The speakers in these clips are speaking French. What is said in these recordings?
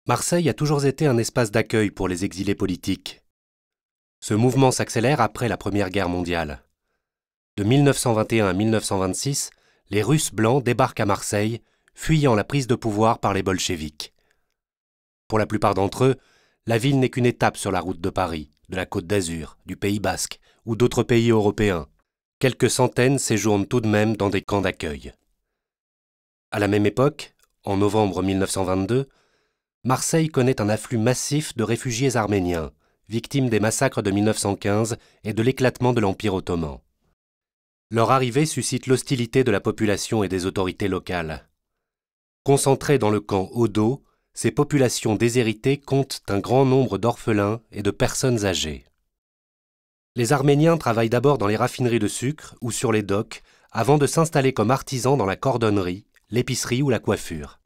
Marseille a toujours été un espace d'accueil pour les exilés politiques. Ce mouvement s'accélère après la Première Guerre mondiale. De 1921 à 1926, les Russes blancs débarquent à Marseille, fuyant la prise de pouvoir par les bolcheviks. Pour la plupart d'entre eux, la ville n'est qu'une étape sur la route de Paris, de la Côte d'Azur, du Pays basque ou d'autres pays européens. Quelques centaines séjournent tout de même dans des camps d'accueil. À la même époque, en novembre 1922, Marseille connaît un afflux massif de réfugiés arméniens, victimes des massacres de 1915 et de l'éclatement de l'Empire ottoman. Leur arrivée suscite l'hostilité de la population et des autorités locales. Concentrées dans le camp Odo, ces populations déshéritées comptent un grand nombre d'orphelins et de personnes âgées. Les Arméniens travaillent d'abord dans les raffineries de sucre ou sur les docks avant de s'installer comme artisans dans la cordonnerie, l'épicerie ou la coiffure.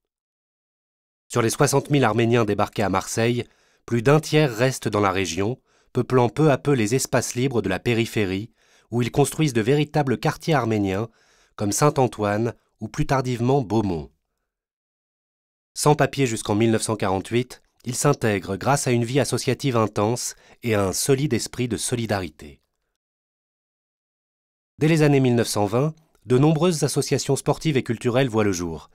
Sur les 60 000 Arméniens débarqués à Marseille, plus d'un tiers restent dans la région, peuplant peu à peu les espaces libres de la périphérie, où ils construisent de véritables quartiers arméniens, comme Saint-Antoine ou plus tardivement Beaumont. Sans papier jusqu'en 1948, ils s'intègrent grâce à une vie associative intense et à un solide esprit de solidarité. Dès les années 1920, de nombreuses associations sportives et culturelles voient le jour,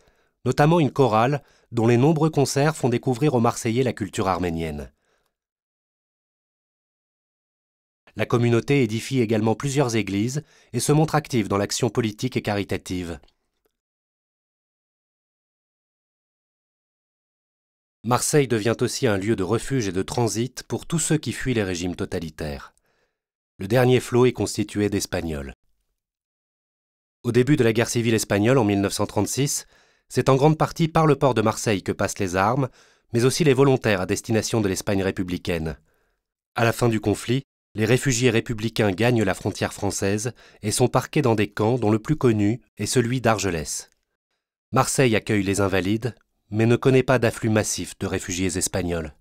notamment une chorale dont les nombreux concerts font découvrir aux Marseillais la culture arménienne. La communauté édifie également plusieurs églises et se montre active dans l'action politique et caritative. Marseille devient aussi un lieu de refuge et de transit pour tous ceux qui fuient les régimes totalitaires. Le dernier flot est constitué d'Espagnols. Au début de la guerre civile espagnole en 1936, c'est en grande partie par le port de Marseille que passent les armes, mais aussi les volontaires à destination de l'Espagne républicaine. À la fin du conflit, les réfugiés républicains gagnent la frontière française et sont parqués dans des camps dont le plus connu est celui d'Argelès. Marseille accueille les invalides, mais ne connaît pas d'afflux massif de réfugiés espagnols.